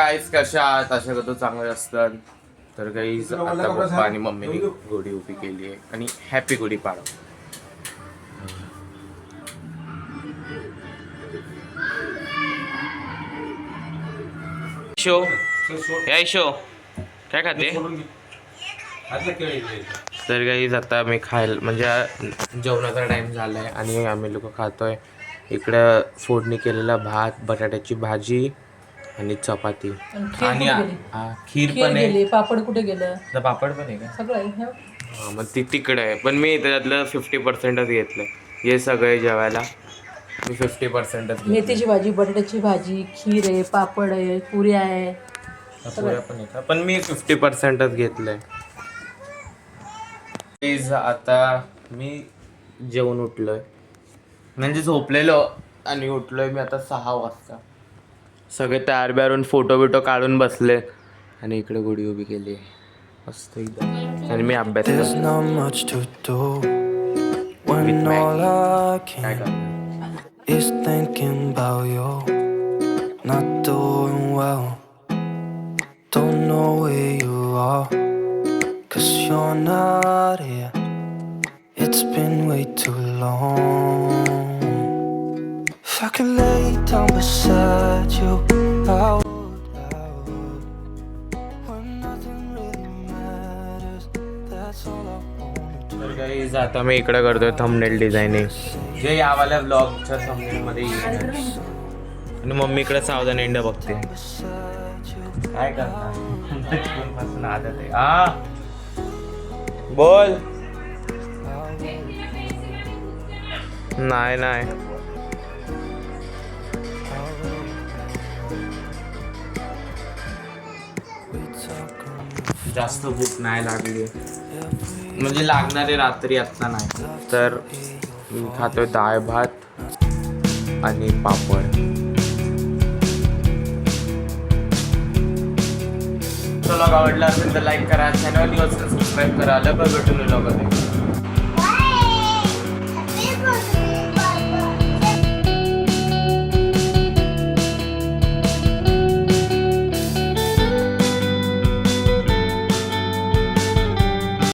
गाईस कशा आहात? आशा करतो चांगले असतात. तर गाईस आता पप्पा आणि मम्मीने गुढी उभी केली आहे आणि हॅपी गुढीपाडवा. शो या शो काय खाते? तर गाईस आता मी खायला म्हणजे जेवणाचा टाइम झालाय आणि आम्ही लोक खातोय. इकडं फोडणी केलेला भात, बटाट्याची भाजी आणि चपाती आणि खीर पण आहे. पापड कुठे गेलं? पापड पण आहे का? सगळं आहे. हा मग ती तिकडे आहे, पण मी त्याच्यातलं 50%च घेतलं. हे सगळे जेवायला मी 50%च. मेथीची भाजी, बटाट्याची भाजी, खीर आहे, पापड आहे, पुऱ्या आहे. पुऱ्या पण येतात, पण मी 50%च घेतलंय. प्लीज आता मी जेवून उठलोय, म्हणजे झोपलेलो आणि उठलोय मी आता 6 वाजता. सगळे तयार बियारून फोटो बिटो काढून बसले आणि इकडे गुढी उभी केली आहे मस्त एकदम. आणि मी अभ्यास is thinking about you, not doing well. Don't know where you are, 'cause you're not here. It's been way too long. If I could lay down beside you, I would, I would. When nothing really matters, that's all I want. तर काही आता मी इकडे करतोय thumbnail designing, जे यावाल्या ब्लॉगच्या thumbnail मध्ये येईल. आणि mummy इकडे सावधान इंडिया बघते. काय करणार आदत आहे. हा बोल. नाही नाही जास्त भूक नाही लागली, म्हणजे लागणारे रात्री आत्ता नाही. तर मी खातोय डाळ भात आणि पापड. व्लॉग आवडला असेल तर लाईक करा, चॅनल सबस्क्राईब करा. लगेच भेटून व्लॉग.